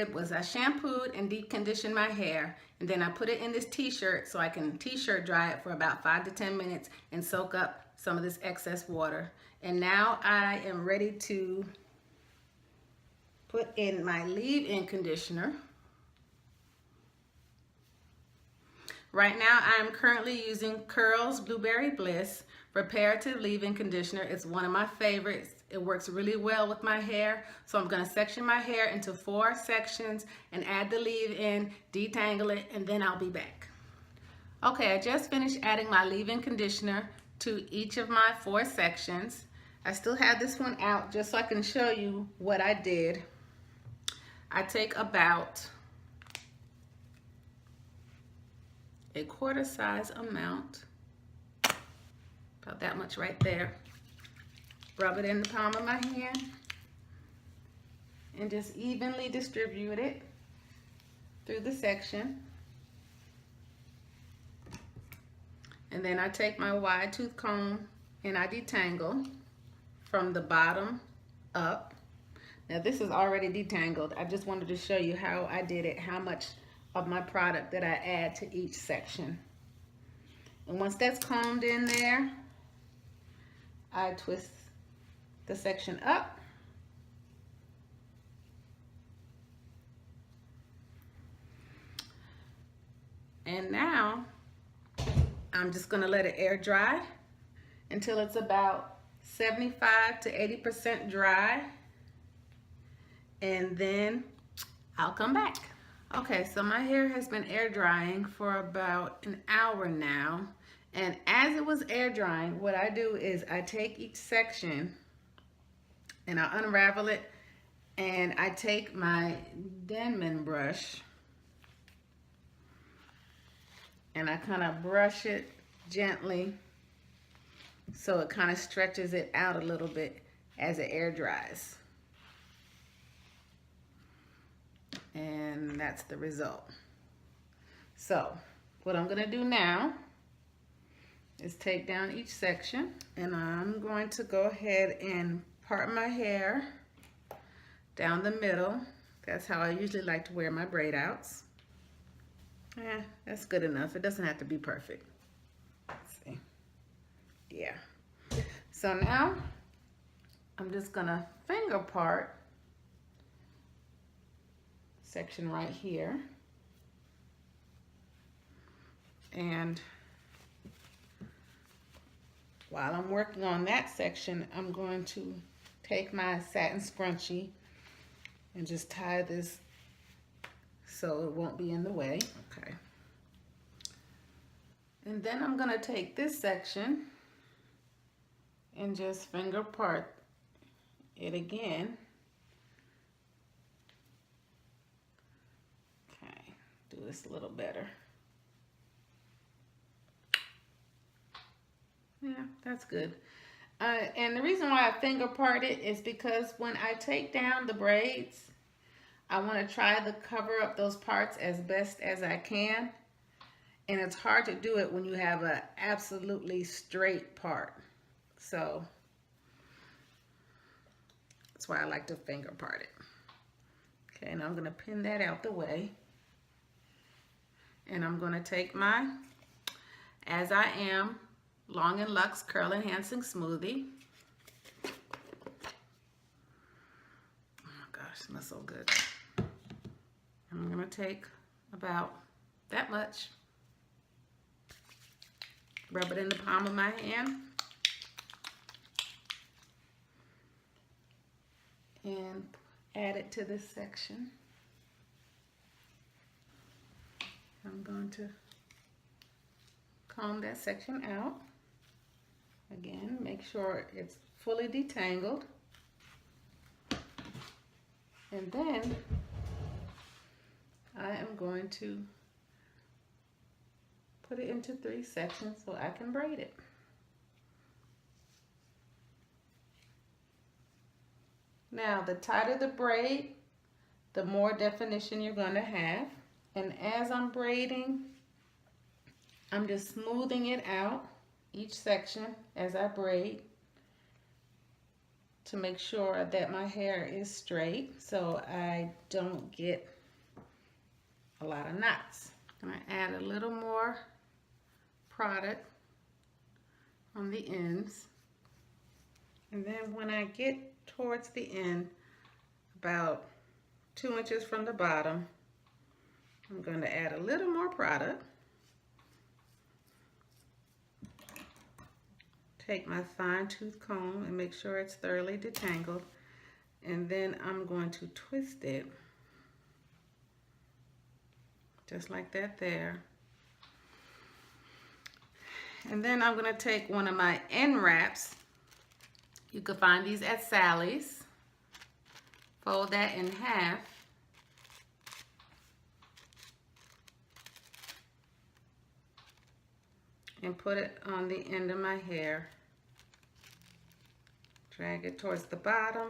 did was I shampooed and deep conditioned my hair, and then I put it in this t-shirt so I can t-shirt dry it for about 5 to 10 minutes and soak up some of this excess water. And now I am ready to put in my leave-in conditioner. Right now I'm currently using Curl's Blueberry Bliss Reparative leave-in conditioner. It's one of my favorites. It works really well with my hair. So I'm going to section my hair into 4 sections and add the leave-in, detangle it, and then I'll be back. Okay, I just finished adding my leave-in conditioner to each of my 4 sections. I still have this one out just so I can show you what I did. I take about a quarter size amount, about that much right there, rub it in the palm of my hand and just evenly distribute it through the section. And then I take my wide tooth comb and I detangle from the bottom up. Now this is already detangled. I just wanted to show you how I did it, how much of my product that I add to each section. And once that's combed in there, I twist the section up. And now I'm just going to let it air dry until it's about 75 to 80% dry. And then I'll come back. Okay, so my hair has been air drying for about an hour now. And as it was air drying, what I do is I take each section and I unravel it, and I take my Denman brush and I kind of brush it gently so it kind of stretches it out a little bit as it air dries. And that's the result. So what I'm going to do now is take down each section, and I'm going to go ahead and part my hair down the middle. That's how I usually like to wear my braid outs. Yeah, that's good enough. It doesn't have to be perfect. Let's see. Yeah. So now I'm just gonna finger part section right here. And while I'm working on that section, I'm going to take my satin scrunchie and just tie this so it won't be in the way. Okay. And then I'm going to take this section and just finger part it again. Okay, do this a little better. Yeah, that's good. And the reason why I finger part it is because when I take down the braids, I want to try to cover up those parts as best as I can. And it's hard to do it when you have an absolutely straight part. So that's why I like to finger part it. Okay, and I'm going to pin that out the way. And I'm going to take my As I Am Long and Luxe Curl Enhancing Smoothie. Oh my gosh, it smells so good. I'm going to take about that much, rub it in the palm of my hand, and add it to this section. I'm going to comb that section out. Again, make sure it's fully detangled. And then I am going to put it into 3 sections so I can braid it. Now, the tighter the braid, the more definition you're going to have. And as I'm braiding, I'm just smoothing it out, each section as I braid, to make sure that my hair is straight so I don't get a lot of knots. I'm going to add a little more product on the ends. And then when I get towards the end, about 2 inches from the bottom, I'm going to add a little more product. Take my fine-tooth comb and make sure it's thoroughly detangled. And then I'm going to twist it just like that there. And then I'm going to take one of my end wraps. You can find these at Sally's. Fold that in half. And put it on the end of my hair. Drag it towards the bottom.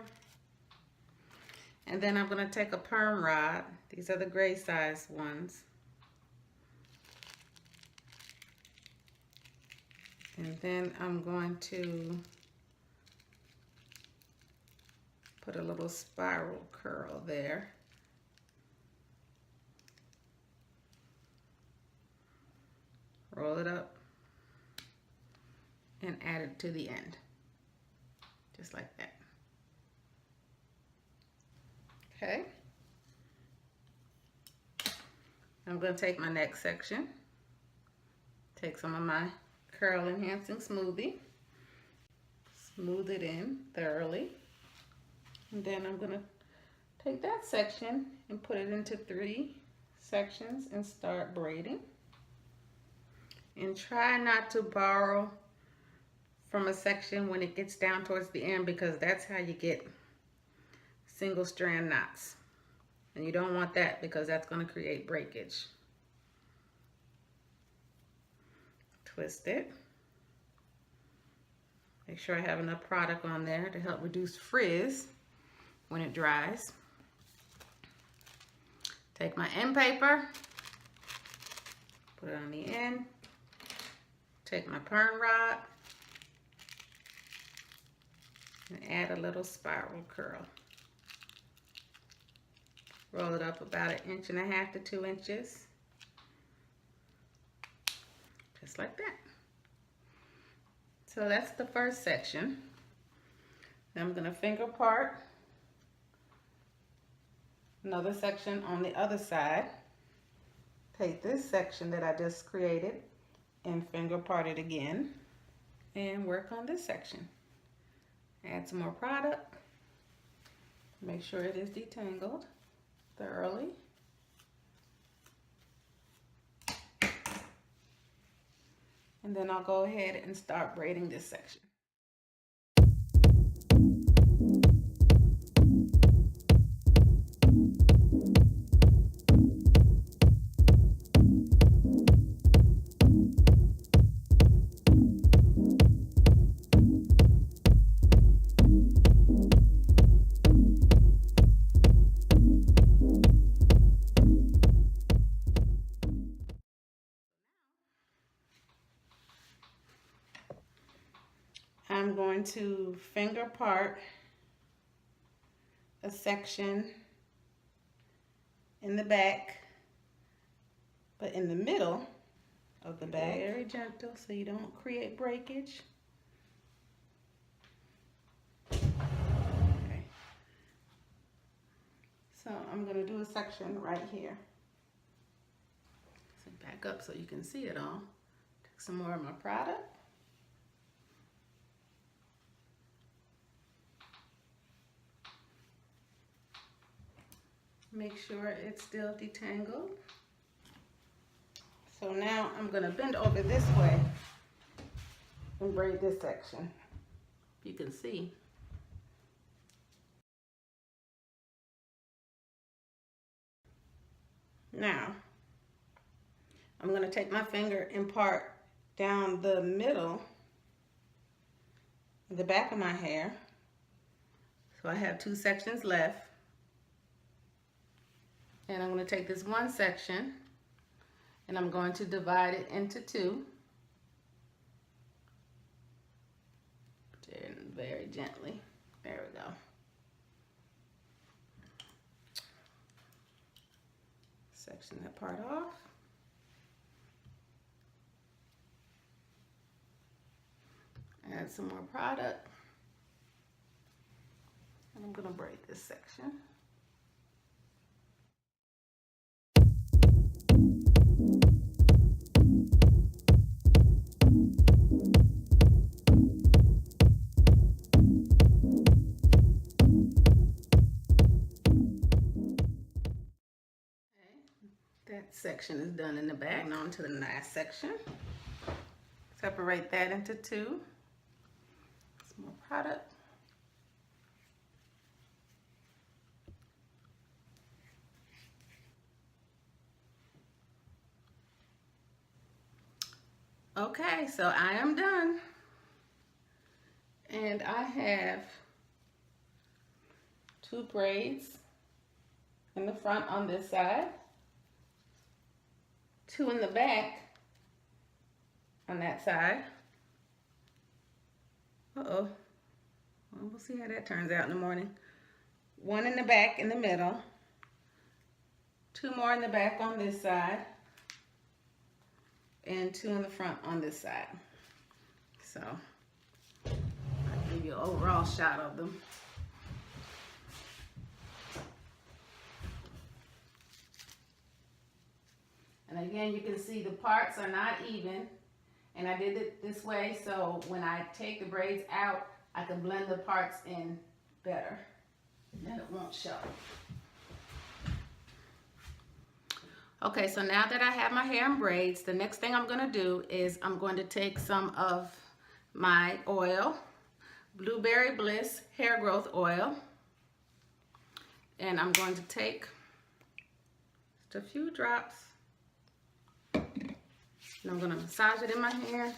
And then I'm going to take a perm rod. These are the gray size ones. And then I'm going to put a little spiral curl there. Roll it up and add it to the end. Just like that. Okay. I'm going to take my next section, take some of my curl enhancing smoothie, smooth it in thoroughly, and then I'm going to take that section and put it into 3 sections and start braiding. And try not to borrow from a section when it gets down towards the end, because that's how you get single strand knots. And you don't want that because that's going to create breakage. Twist it. Make sure I have enough product on there to help reduce frizz when it dries. Take my end paper, put it on the end. Take my perm rod and add a little spiral curl. Roll it up about 1.5 inches to 2 inches. Just like that. So that's the first section. Then I'm going to finger part another section on the other side. Take this section that I just created and finger part it again and work on this section. Add some more product. Make sure it is detangled thoroughly. And then I'll go ahead and start braiding this section. I'm going to finger part a section in the back, but in the middle of the back. Very gentle so you don't create breakage. Okay. So I'm going to do a section right here. So back up so you can see it all. Take some more of my product. Make sure it's still detangled. So now I'm going to bend over this way and braid this section. You can see. Now, I'm going to take my finger and part down the middle of the back of my hair. So I have 2 sections left. And I'm going to take this one section and I'm going to divide it into 2. Very gently. There we go. Section that part off. Add some more product. And I'm gonna braid this section. That section is done in the back. And on to the last section. Separate that into two. Some more product. Okay, so I am done. And I have two braids in the front on this side, two in the back on that side. Well, we'll see how that turns out in the morning. One in the back in the middle, two more in the back on this side, and two in the front on this side. So I'll give you an overall shot of them. And again, you can see the parts are not even, and I did it this way so when I take the braids out, I can blend the parts in better, and then it won't show. Okay, so now that I have my hair in braids, the next thing I'm gonna do is I'm going to take some of my oil, Blueberry Bliss hair growth oil, and I'm going to take just a few drops, and I'm gonna massage it in my hair,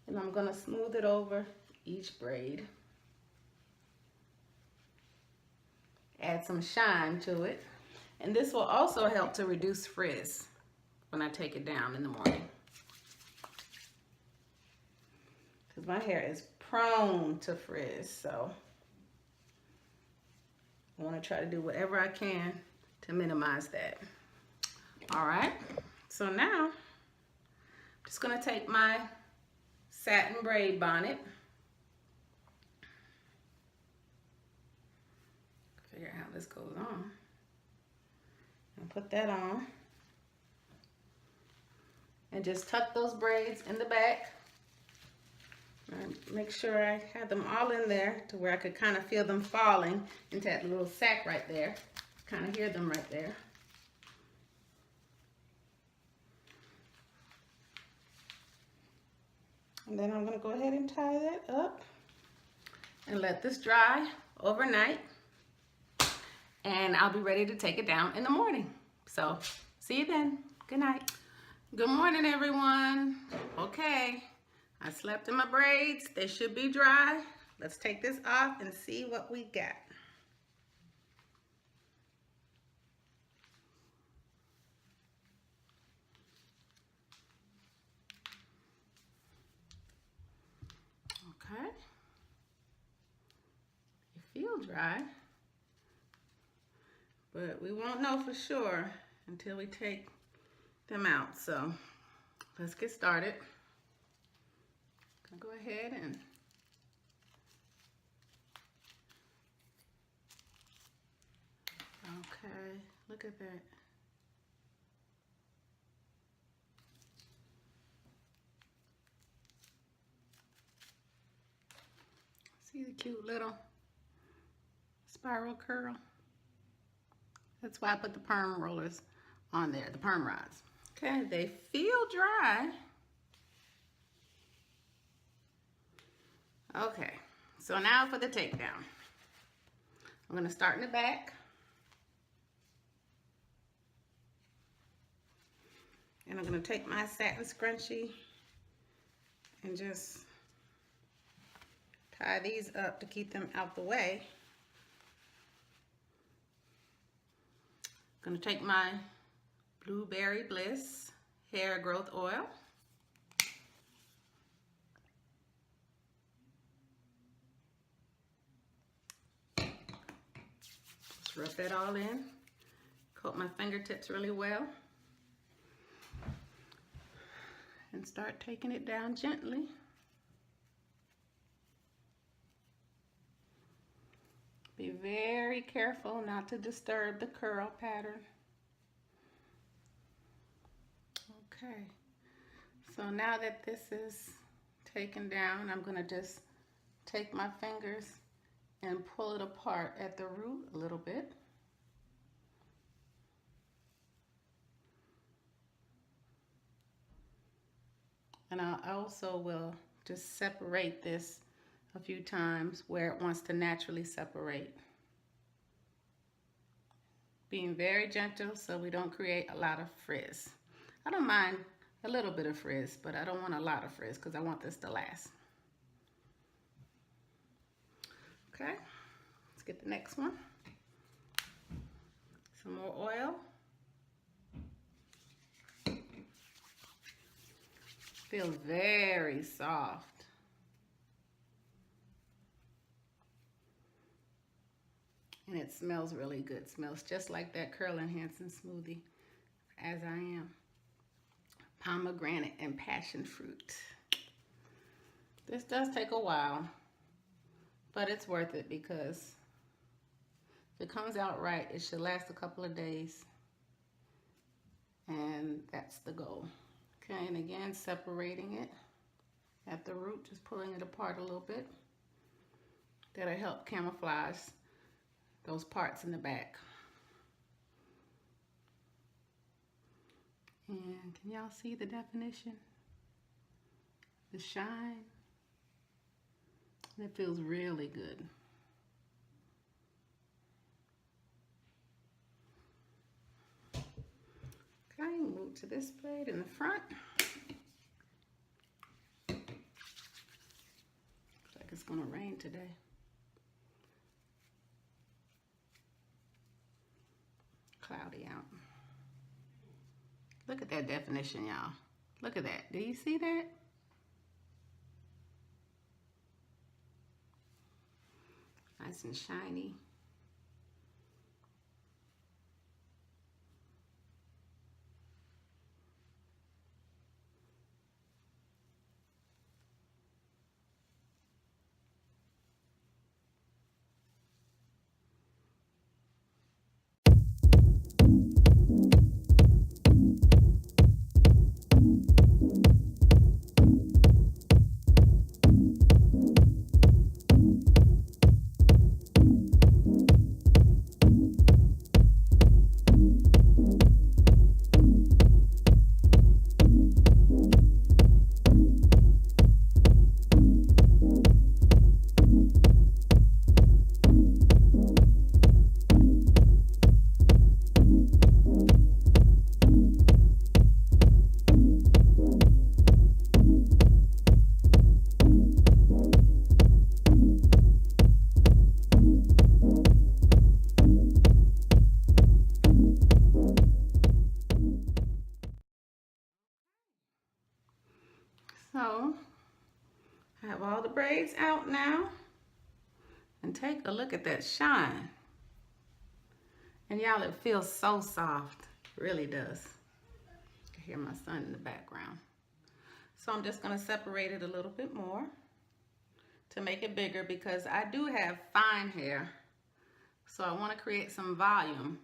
and I'm gonna smooth it over each braid. Add some shine to it. And this will also help to reduce frizz when I take it down in the morning. Because my hair is prone to frizz, so I want to try to do whatever I can to minimize that. All right, so now I'm just going to take my satin braid bonnet. Figure out how this goes on. And put that on and just tuck those braids in the back. And make sure I have them all in there to where I could kind of feel them falling into that little sack right there. Kind of hear them right there. And then I'm going to go ahead and tie that up and let this dry overnight. And I'll be ready to take it down in the morning. So, see you then. Good night. Good morning, everyone. Okay, I slept in my braids. They should be dry. Let's take this off and see what we got. Okay. You feel dry. But we won't know for sure until we take them out. So let's get started. Go ahead and okay, look at that. See the cute little spiral curl? That's why I put the perm rollers on there, the perm rods. Okay, they feel dry. Okay, so now for the takedown. I'm gonna start in the back. And I'm gonna take my satin scrunchie and just tie these up to keep them out the way. I'm gonna take my Blueberry Bliss hair growth oil. Just rub that all in. Coat my fingertips really well. And start taking it down gently. Be very careful not to disturb the curl pattern. Okay, so now that this is taken down, I'm gonna just take my fingers and pull it apart at the root a little bit. And I also will just separate this a few times where it wants to naturally separate. Being very gentle so we don't create a lot of frizz. I don't mind a little bit of frizz, but I don't want a lot of frizz because I want this to last. Okay, let's get the next one. Some more oil. Feels very soft. And it smells really good. It smells just like that curl enhancing smoothie as I am. Pomegranate and passion fruit. This does take a while, but it's worth it because if it comes out right, it should last a couple of days. And that's the goal. Okay, and again, separating it at the root, just pulling it apart a little bit. That'll help camouflage those parts in the back. And can y'all see the definition? The shine. And it feels really good. Okay, move to this braid in the front. Looks like it's gonna rain today. Cloudy out. Look at that definition, y'all. Look at that. Do you see that? Nice and shiny. So I have all the braids out now, and take a look at that shine. And y'all, it feels so soft. It really does. I can hear my son in the background. So I'm just gonna separate it a little bit more to make it bigger because I do have fine hair. So I wanna create some volume.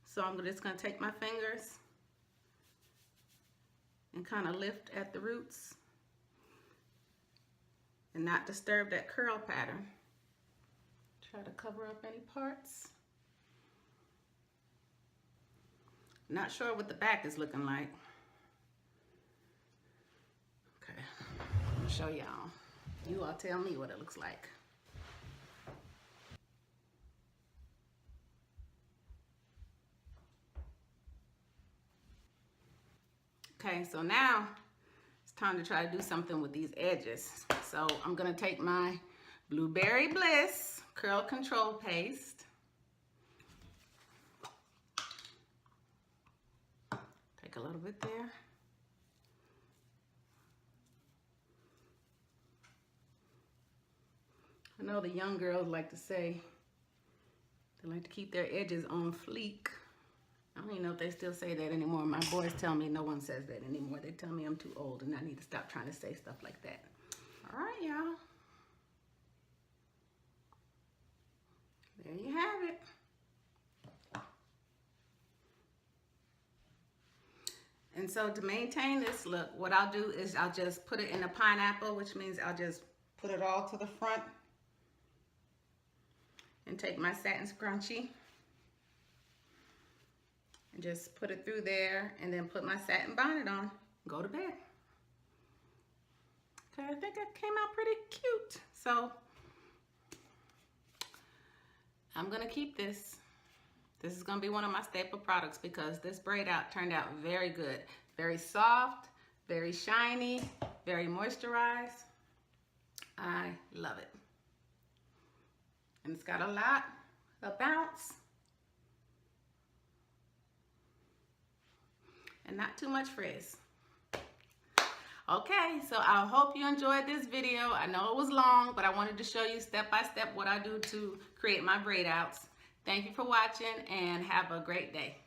So I'm just gonna take my fingers and kind of lift at the roots and not disturb that curl pattern. Try to cover up any parts. Not sure what the back is looking like. Okay, I'm gonna show y'all. You all tell me what it looks like. Okay, so now it's time to try to do something with these edges. So I'm gonna take my Blueberry Bliss Curl Control Paste. Take a little bit there. I know the young girls like to say, They like to keep their edges on fleek. I don't even know if they still say that anymore. My boys tell me no one says that anymore. They tell me I'm too old and I need to stop trying to say stuff like that. All right, y'all. There you have it. And so to maintain this look, what I'll do is I'll just put it in a pineapple, which means I'll just put it all to the front and take my satin scrunchie and just put it through there and then put my satin bonnet on, go to bed. Okay, I think it came out pretty cute. So I'm gonna keep this. This is gonna be one of my staple products because this braid out turned out very good. Very soft, very shiny, very moisturized. I love it. And it's got a lot of bounce. And not too much frizz. Okay, so I hope you enjoyed this video. I know it was long, but I wanted to show you step by step what I do to create my braid outs. Thank you for watching and have a great day.